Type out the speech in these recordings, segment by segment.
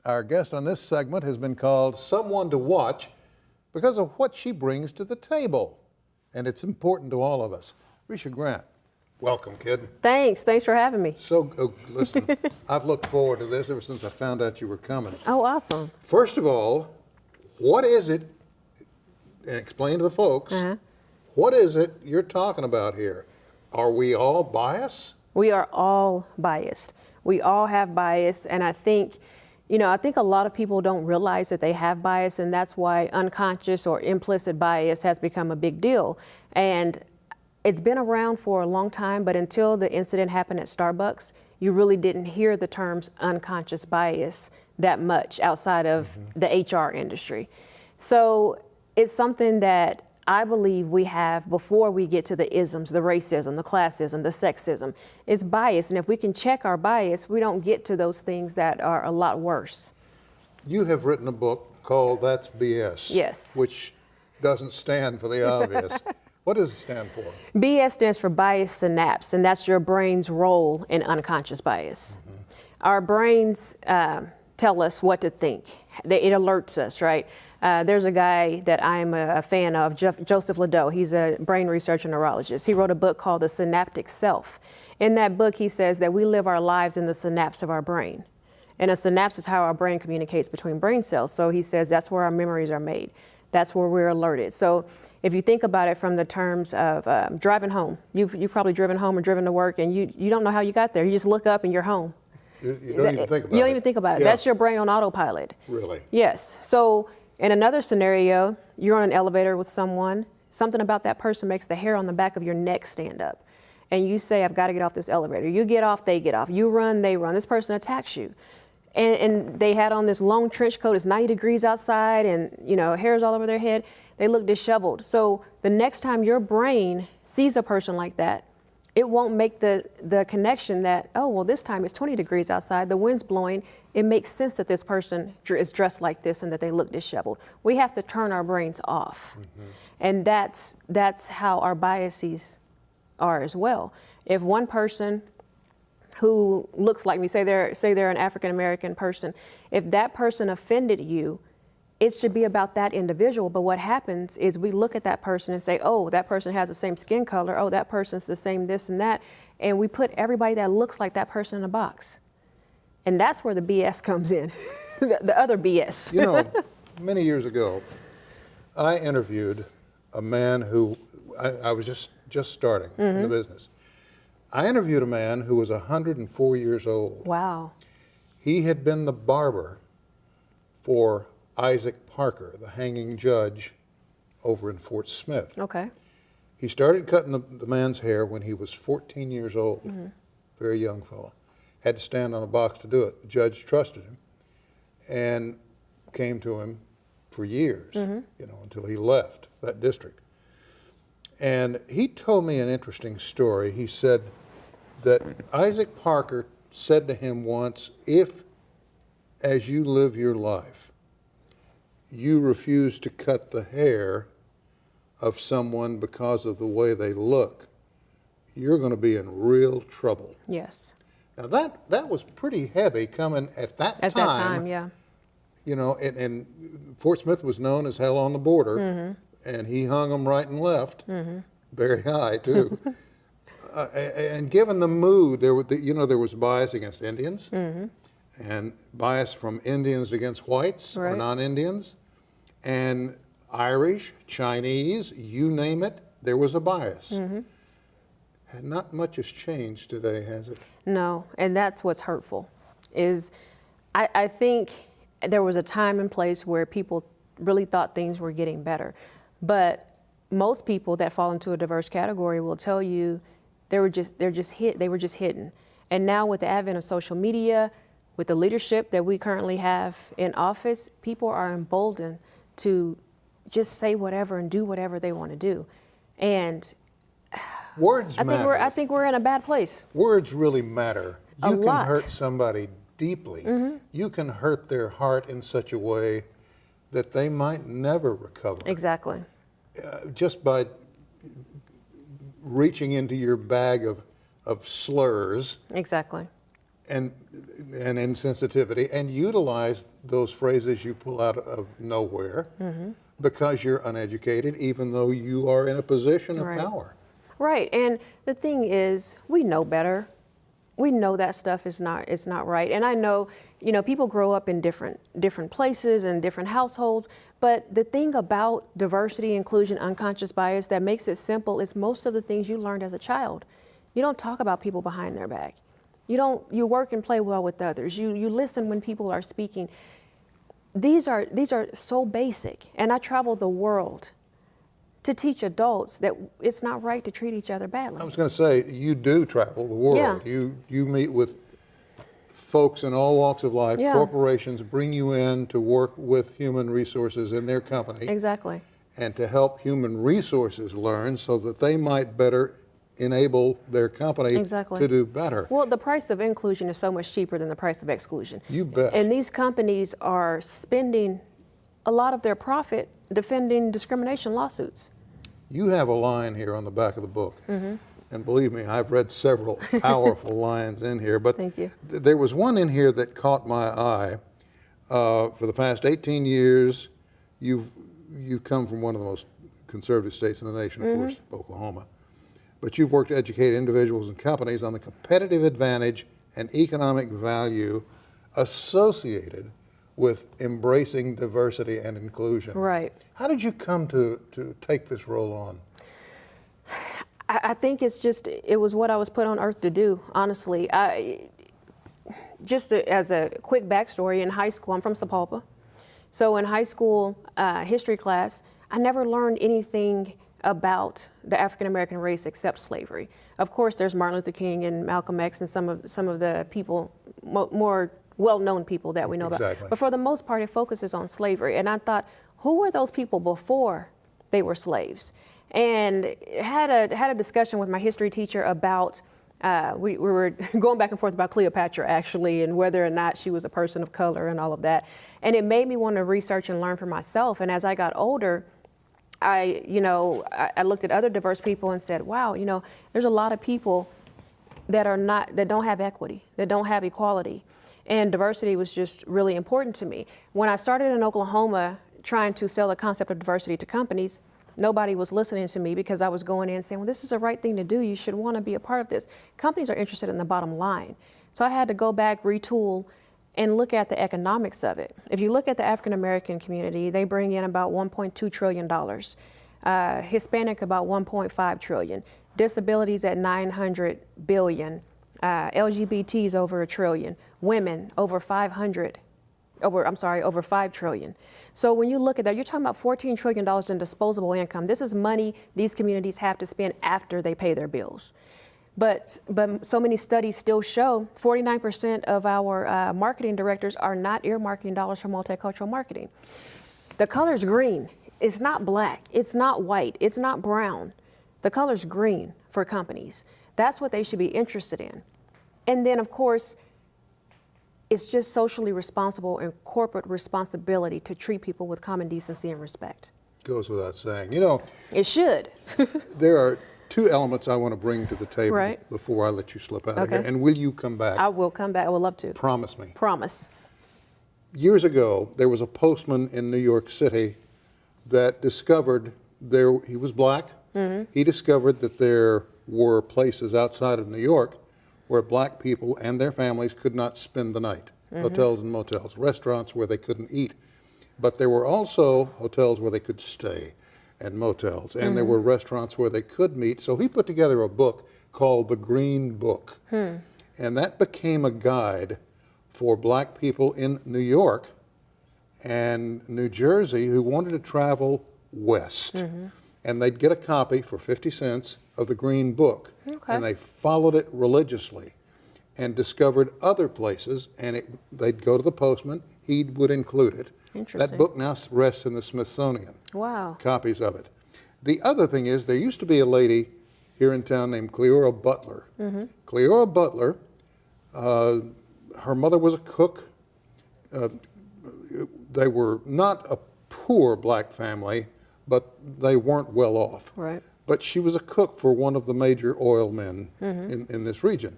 Our guest on this segment has been called Someone to Watch because of what she brings to the table. And it's important to all of us. Risha Grant, welcome, kid. Thanks for having me. Listen, I've looked forward to this ever since I found out you were coming. Oh, awesome. First of all, what is it, and explain to the folks, what is it you're talking about here? Are we all biased? We are all biased. We all have bias, and I think a lot of people don't realize that they have bias, and that's why unconscious or implicit bias has become a big deal. And it's been around for a long time, but until the incident happened at Starbucks, you really didn't hear the terms unconscious bias that much outside of the HR industry. So it's something that I believe we have before we get to the isms, the racism, the classism, the sexism. It's bias, and if we can check our bias, we don't get to those things that are a lot worse. You have written a book called That's BS. Yes. Which doesn't stand for the obvious. What does it stand for? BS stands for bias synapse, and that's your brain's role in unconscious bias. Our brains tell us what to think. It alerts us, right? There's a guy that I'm a fan of, Joseph Ledoux. He's a brain researcher neurologist. He wrote a book called The Synaptic Self. In that book, he says that we live our lives in the synapse of our brain. And a synapse is how our brain communicates between brain cells. So he says that's where our memories are made. That's where we're alerted. So if you think about it from the terms of driving home, you've probably driven home or driven to work, and you don't know how you got there. You just look up and you're home. You don't even think about it. You don't even think about it. Yeah. That's your brain on autopilot. Really? Yes. So in another scenario, you're on an elevator with someone, something about that person makes the hair on the back of your neck stand up. And you say, I've got to get off this elevator. You get off, they get off. You run, they run. This person attacks you. And they had on this long trench coat. It's 90 degrees outside, and hair's all over their head. They look disheveled. So the next time your brain sees a person like that, it won't make the connection that, oh, well, this time it's 20 degrees outside, the wind's blowing. It makes sense that this person is dressed like this and that they look disheveled. We have to turn our brains off. And that's how our biases are as well. If one person who looks like me, say they're an African-American person, if that person offended you, it should be about that individual. But what happens is we look at that person and say, oh, that person has the same skin color. Oh, that person's the same this and that. And we put everybody that looks like that person in a box. And that's where the BS comes in, the other BS. Many years ago, I interviewed a man who, I was just starting in the business. I interviewed a man who was 104 years old. Wow. He had been the barber for Isaac Parker, the hanging judge over in Fort Smith. Okay. He started cutting the man's hair when he was 14 years old, very young fellow. Had to stand on a box to do it. The judge trusted him and came to him for years, until he left that district. And he told me an interesting story. He said that Isaac Parker said to him once, if, as you live your life, you refuse to cut the hair of someone because of the way they look, you're going to be in real trouble. Yes. Now that was pretty heavy coming at that time. At that time, yeah. And Fort Smith was known as hell on the border, and he hung them right and left, very high too. And given the mood, there was bias against Indians, and bias from Indians against whites or non-Indians, and Irish, Chinese, you name it, there was a bias. And not much has changed today, has it? No, and that's what's hurtful. I think there was a time and place where people really thought things were getting better, but most people that fall into a diverse category will tell you they were just hidden. And now with the advent of social media, with the leadership that we currently have in office, people are emboldened to just say whatever and do whatever they want to do. And words matter. I think we're in a bad place. Words really matter. You can lot. hurt somebody deeply. You can hurt their heart in such a way that they might never recover. Exactly. Just by reaching into your bag of slurs. Exactly. and insensitivity, and utilize those phrases you pull out of nowhere because you're uneducated, even though you are in a position of power. Right, and the thing is, we know better. We know that stuff is not right. And I know, people grow up in different places and different households, but the thing about diversity, inclusion, unconscious bias that makes it simple is most of the things you learned as a child. You don't talk about people behind their back. You work and play well with others. You listen when people are speaking. These are so basic, and I travel the world to teach adults that it's not right to treat each other badly. I was going to say, you do travel the world. Yeah. You meet with folks in all walks of life. Yeah. Corporations bring you in to work with human resources in their company. Exactly. And to help human resources learn so that they might better enable their company to do better. Well, the price of inclusion is so much cheaper than the price of exclusion. You bet. And these companies are spending a lot of their profit defending discrimination lawsuits. You have a line here on the back of the book. And believe me, I've read several powerful lines in here, but Thank you. There was one in here that caught my eye. For the past 18 years, you've come from one of the most conservative states in the nation, of course, Oklahoma. But you've worked to educate individuals and companies on the competitive advantage and economic value associated with embracing diversity and inclusion. Right. How did you come to take this role on? I think it was what I was put on earth to do, honestly. As a quick backstory, in high school, I'm from Sapulpa. So in high school history class, I never learned anything about the African American race except slavery. Of course, there's Martin Luther King and Malcolm X and some of the people, more well-known people that we know about. But for the most part, it focuses on slavery. And I thought, who were those people before they were slaves? And had a discussion with my history teacher about, we were going back and forth about Cleopatra, actually, and whether or not she was a person of color and all of that. And it made me want to research and learn for myself. And as I got older, I looked at other diverse people and said, wow, there's a lot of people that don't have equity, that don't have equality. And diversity was just really important to me. When I started in Oklahoma trying to sell the concept of diversity to companies, nobody was listening to me because I was going in saying, well, this is the right thing to do. You should want to be a part of this. Companies are interested in the bottom line. So I had to go back, retool, and look at the economics of it. If you look at the African American community, they bring in about $1.2 trillion. Hispanic about $1.5 trillion. Disabilities at $900 billion. LGBTs over $1 trillion. Women over $5 trillion. So when you look at that, you're talking about $14 trillion in disposable income. This is money these communities have to spend after they pay their bills. But so many studies still show 49% of our marketing directors are not earmarking dollars for multicultural marketing. The color's green. It's not black. It's not white. It's not brown. The color's green for companies. That's what they should be interested in. And then, of course, it's just socially responsible and corporate responsibility to treat people with common decency and respect. Goes without saying. It should. There are two elements I want to bring to the table before I let you slip out of here. And will you come back? I will come back. I would love to. Promise me. Promise. Years ago, there was a postman in New York City that discovered he was black. He discovered that there were places outside of New York where black people and their families could not spend the night. Hotels and motels, restaurants where they couldn't eat. But there were also hotels where they could stay and motels, and there were restaurants where they could meet. So he put together a book called The Green Book. And that became a guide for black people in New York and New Jersey who wanted to travel west. And they'd get a copy for 50 cents of the Green Book. And they followed it religiously and discovered other places, and they'd go to the postman, he would include it. That book now rests in the Smithsonian. Wow. Copies of it. The other thing is, there used to be a lady here in town named Cleora Butler. Cleora Butler, her mother was a cook. They were not a poor black family, but they weren't well off. Right. But she was a cook for one of the major oil men in this region.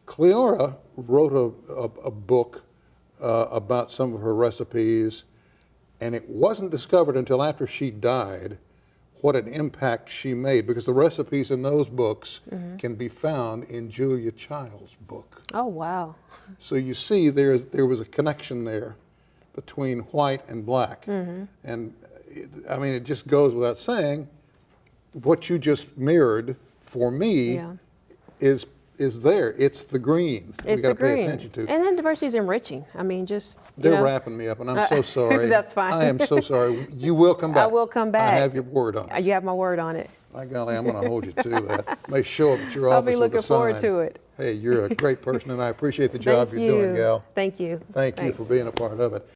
Cleora wrote a book about some of her recipes, and it wasn't discovered until after she died what an impact she made, because the recipes in those books can be found in Julia Child's book. Oh, wow. So you see there was a connection there between white and black. And I mean, it just goes without saying, what you just mirrored for me Yeah. is there. It's the green It's we got to the pay green. attention to. And then diversity is enriching. I mean, just, you They're know. wrapping me up, and I'm so sorry. That's fine. I am so sorry. You will come back. I will come back. I have your word on it. You have my word on it. By golly, I'm going to hold you to that. May show up at your I'll office be with looking a sign. forward to it. Hey, you're a great person, and I appreciate the job Thank you're doing, you. gal. Thank you. Thank you for Thanks. being a part of it.